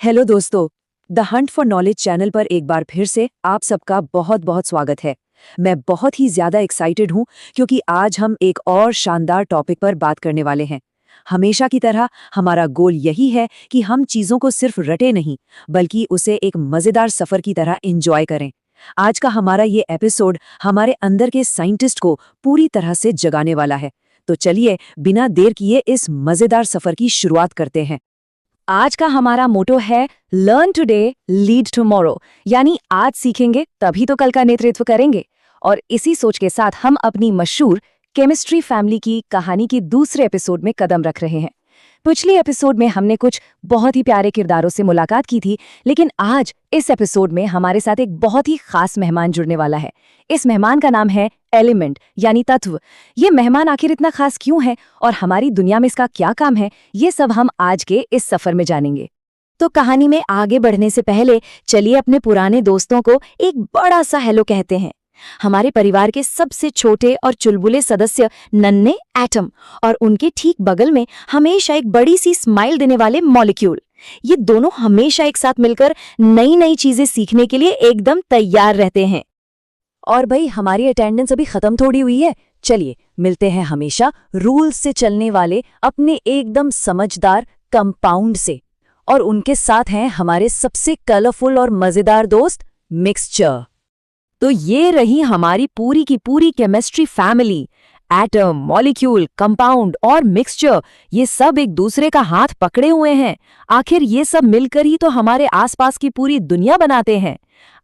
Hello दोस्तों, the Hunt for knowledge channel पर एक बार फिर से आप सबका बहुत बहुत स्वागत है। मैं बहुत ही ज्यादा एक्साइटेड हूँ क्योंकि आज हम एक और शानदार टॉपिक पर बात करने वाले हैं। हमेशा की तरह हमारा गोल यही है कि हम चीजों को सिर्फ रटे नहीं बल्कि उसे एक मजेदार सफर की तरह एंजॉय करें। आज का हमारा ये एपिसोड हमारे अंदर के साइंटिस्ट को पूरी तरह से जगाने वाला है। तो चलिए बिना देर किए इस मजेदार सफर की शुरुआत करते हैं। आज का हमारा मोटो है लर्न टुडे लीड टुमारो, यानी आज सीखेंगे तभी तो कल का नेतृत्व करेंगे। और इसी सोच के साथ हम अपनी मशहूर केमिस्ट्री फैमिली की कहानी की दूसरे एपिसोड में कदम रख रहे हैं। पिछले एपिसोड में हमने कुछ बहुत ही प्यारे किरदारों से मुलाकात की थी, लेकिन आज इस एपिसोड में हमारे साथ एक बहुत ही खास मेहमान जुड़ने वाला है। इस मेहमान का नाम है एलिमेंट यानी तत्व। ये मेहमान आखिर इतना खास क्यों है और हमारी दुनिया में इसका क्या काम है, ये सब हम आज के इस सफर में जानेंगे। तो कहानी में आगे बढ़ने से पहले चलिए अपने पुराने दोस्तों को एक बड़ा सा हेलो कहते हैं। हमारे परिवार के सबसे छोटे और चुलबुले सदस्य नन्हे एटम, और उनके ठीक बगल में हमेशा एक बड़ी सी स्माइल देने वाले मॉलिक्यूल। ये दोनों हमेशा एक साथ मिलकर नई नई चीजें सीखने के लिए एकदम तैयार रहते हैं। और भाई, हमारी अटेंडेंस अभी खत्म थोड़ी हुई है। चलिए मिलते हैं हमेशा रूल्स से चलने वाले अपने एकदम समझदार कंपाउंड से। और उनके साथ हैं हमारे सबसे कलरफुल और मजेदार दोस्त मिक्सचर। तो ये रही हमारी पूरी की पूरी chemistry family. Atom, molecule, compound और मिक्सचर, ये सब एक दूसरे का हाथ पकड़े हुए हैं। आखिर ये सब मिलकर ही तो हमारे आसपास की पूरी दुनिया बनाते हैं।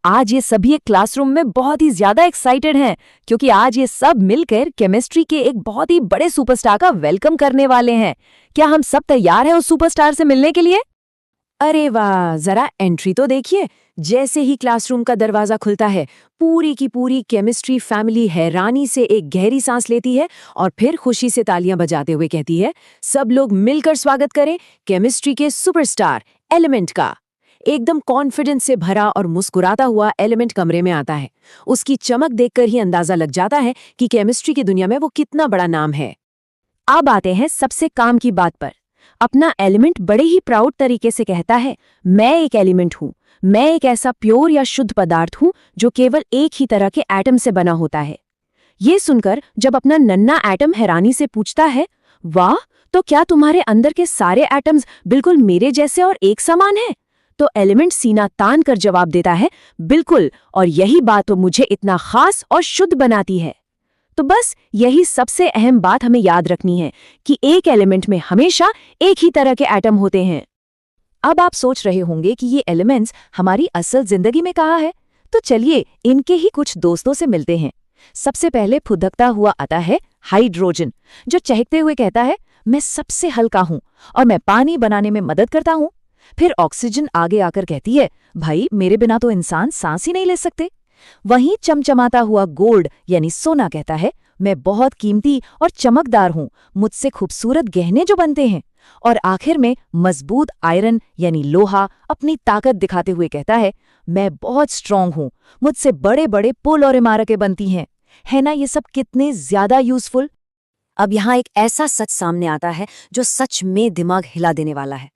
आज ये सभी एक क्लासरूम में बहुत ही ज्यादा एक्साइटेड हैं क्योंकि आज ये सब मिलकर केमिस्ट्री के एक बहुत ही बड़े सुपरस्टार का वेलकम करने वाले हैं। क्या हम सब तैयार हैं उस सुपरस्टार से मिलने के लिए? अरे वाह, जरा एंट्री तो देखिए। जैसे ही क्लासरूम का दरवाजा खुलता है, पूरी की पूरी केमिस्ट्री फैमिली हैरानी से एक गहरी सांस लेती है और फिर खुशी से तालियां बजाते हुए कहती है, सब लोग मिलकर स्वागत करें केमिस्ट्री के सुपरस्टार एलिमेंट का। एकदम कॉन्फिडेंस से भरा और मुस्कुराता हुआ एलिमेंट कमरे में आता है। उसकी चमक देखकर ही अंदाजा लग जाता है कि केमिस्ट्री की दुनिया में वो कितना बड़ा नाम है। अब आते हैं सबसे काम की बात पर। अपना एलिमेंट बड़े ही प्राउड तरीके से कहता है, मैं एक एलिमेंट हूँ। मैं एक ऐसा प्योर या शुद्ध पदार्थ हूँ जो केवल एक ही तरह के एटम से बना होता है। ये सुनकर जब अपना नन्हा एटम हैरानी से पूछता है, वाह, तो क्या तुम्हारे अंदर के सारे एटम्स बिल्कुल मेरे जैसे और एक समान हैं? तो एलिमेंट सीना तान कर जवाब देता है, बिल्कुल, और यही बात तो मुझे इतना खास और शुद्ध बनाती है। तो बस यही सबसे अहम बात हमें याद रखनी है कि एक एलिमेंट में हमेशा एक ही तरह के एटम होते हैं। अब आप सोच रहे होंगे कि ये एलिमेंट्स हमारी असल जिंदगी में कहाँ है, तो चलिए इनके ही कुछ दोस्तों से मिलते हैं। सबसे पहले फुदकता हुआ आता है हाइड्रोजन, जो चहकते हुए कहता है, मैं सबसे हल्का हूँ और मैं पानी बनाने में मदद करता हूँ। फिर ऑक्सीजन आगे आकर कहती है, भाई मेरे बिना तो इंसान सांस ही नहीं ले सकते। वहीं चमचमाता हुआ गोल्ड यानी सोना कहता है, मैं बहुत कीमती और चमकदार हूँ, मुझसे खूबसूरत गहने जो बनते हैं। और आखिर में मजबूत आयरन यानी लोहा अपनी ताकत दिखाते हुए कहता है, मैं बहुत स्ट्रांग हूँ, मुझसे बड़े बड़े पुल और इमारतें बनती हैं। है ना ये सब कितने ज्यादा यूजफुल? अब यहाँ एक ऐसा सच सामने आता है जो सच में दिमाग हिला देने वाला है।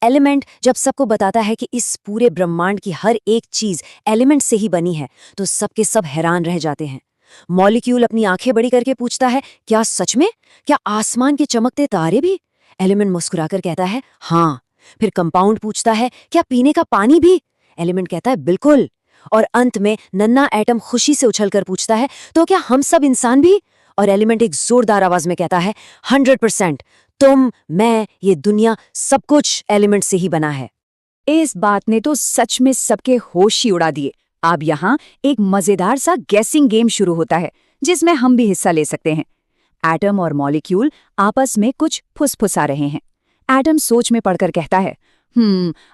एलिमेंट जब सबको बताता है कि इस पूरे ब्रह्मांड की हर एक चीज एलिमेंट से ही बनी है, तो सबके सब हैरान रह जाते हैं। मॉलिक्यूल अपनी आंखें बड़ी करके पूछता है, क्या सच में? क्या आसमान के चमकते तारे भी? एलिमेंट मुस्कुराकर कहता है, हाँ। फिर कंपाउंड पूछता है, क्या पीने का पानी भी? एलिमेंट कहता है, बिल्कुल। और अंत में नन्हा एटम खुशी से उछलकर पूछता है, तो क्या हम सब इंसान भी? और एलिमेंट एक जोरदार आवाज में कहता है, 100%। तुम, मैं, ये दुनिया, सब कुछ एलिमेंट से ही बना है। इस बात ने तो सच में सबके होश ही उड़ा दिए। अब यहाँ एक मजेदार सा गेसिंग गेम शुरू होता है जिसमें हम भी हिस्सा ले सकते हैं। एटम और मॉलिक्यूल आपस में कुछ फुसफुसा रहे हैं। एटम सोच में पड़कर कहता है,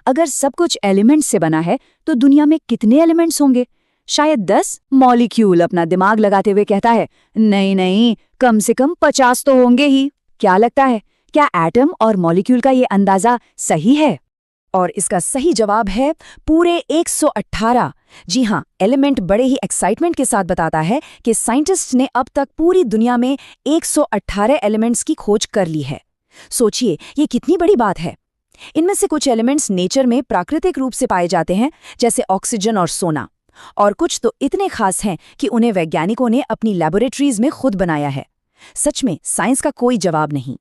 अगर सब कुछ एलिमेंट से बना है तो दुनिया में कितने एलिमेंट्स होंगे? शायद 10। मॉलिक्यूल अपना दिमाग लगाते हुए कहता है, नहीं नहीं, कम से कम 50 तो होंगे ही। क्या लगता है, क्या एटम और मॉलिक्यूल का ये अंदाजा सही है? और इसका सही जवाब है पूरे 118। जी हाँ, एलिमेंट बड़े ही एक्साइटमेंट के साथ बताता है कि साइंटिस्ट ने अब तक पूरी दुनिया में 118 एलिमेंट्स की खोज कर ली है। सोचिए ये कितनी बड़ी बात है। इनमें से कुछ एलिमेंट्स नेचर में प्राकृतिक रूप से पाए जाते हैं, जैसे ऑक्सीजन और सोना, और कुछ तो इतने खास हैं कि उन्हें वैज्ञानिकों ने अपनी लैबोरेटरीज में खुद बनाया है। सच में साइंस का कोई जवाब नहीं।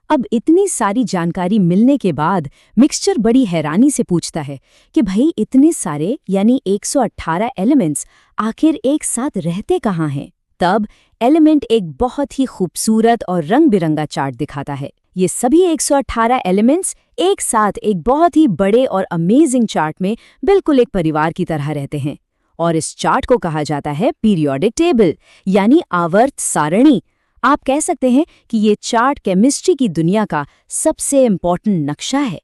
अब इतनी सारी जानकारी मिलने के बाद मिक्सचर बड़ी हैरानी से पूछता है कि भाई इतने सारे यानी 118 एलिमेंट्स आखिर एक साथ रहते कहाँ हैं। तब एलिमेंट एक बहुत ही खूबसूरत और रंग बिरंगा चार्ट दिखाता है। ये सभी 118 एलिमेंट्स एक साथ एक बहुत ही बड़े और अमेजिंग चार्ट में बिल्कुल एक परिवार की तरह रहते हैं, और इस चार्ट को कहा जाता है पीरियोडिक टेबल यानी आवर्त सारणी। आप कह सकते हैं कि ये चार्ट केमिस्ट्री की दुनिया का सबसे इम्पोर्टेंट नक्शा है।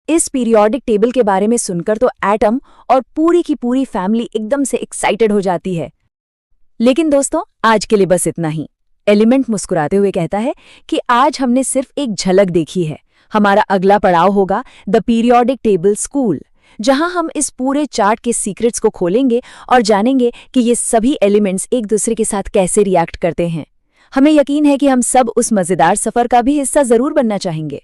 इस पीरियोडिक टेबल के बारे में सुनकर तो एटम और पूरी की पूरी फैमिली एकदम से एक्साइटेड हो जाती है। लेकिन दोस्तों, आज के लिए बस इतना ही। एलिमेंट मुस्कुराते हुए कहता है कि आज हमने सिर्फ एक झलक देखी है। हमारा अगला पड़ाव होगा द पीरियोडिक टेबल स्कूल, जहां हम इस पूरे चार्ट के सीक्रेट्स को खोलेंगे और जानेंगे कि ये सभी एलिमेंट्स एक दूसरे के साथ कैसे रिएक्ट करते हैं। हमें यकीन है कि हम सब उस मजेदार सफर का भी हिस्सा जरूर बनना चाहेंगे।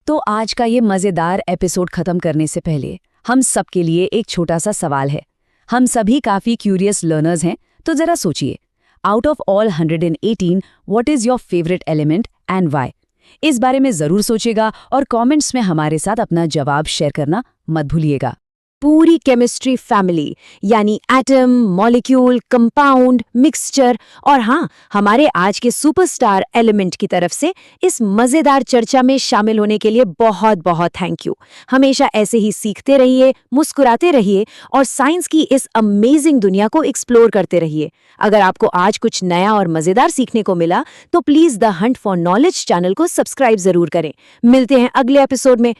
तो आज का ये मजेदार एपिसोड खत्म करने से पहले हम सबके लिए एक छोटा सा सवाल है। हम सभी काफी क्यूरियस लर्नर्स हैं, तो जरा सोचिए, out of all 118 what is your favourite element and why? इस बारे में जरूर सोचिएगा और कमेंट्स में हमारे साथ अपना जवाब शेयर करना मत भूलिएगा। पूरी केमिस्ट्री फैमिली यानी एटम, मॉलिक्यूल, कंपाउंड, मिक्सचर और हाँ, हमारे आज के सुपरस्टार एलिमेंट की तरफ से इस मजेदार चर्चा में शामिल होने के लिए बहुत बहुत थैंक यू। हमेशा ऐसे ही सीखते रहिए, मुस्कुराते रहिए और साइंस की इस अमेजिंग दुनिया को एक्सप्लोर करते रहिए। अगर आपको आज कुछ नया और मजेदार सीखने को मिला तो please the Hunt for knowledge channel को सब्सक्राइब जरूर करें। मिलते हैं अगले एपिसोड में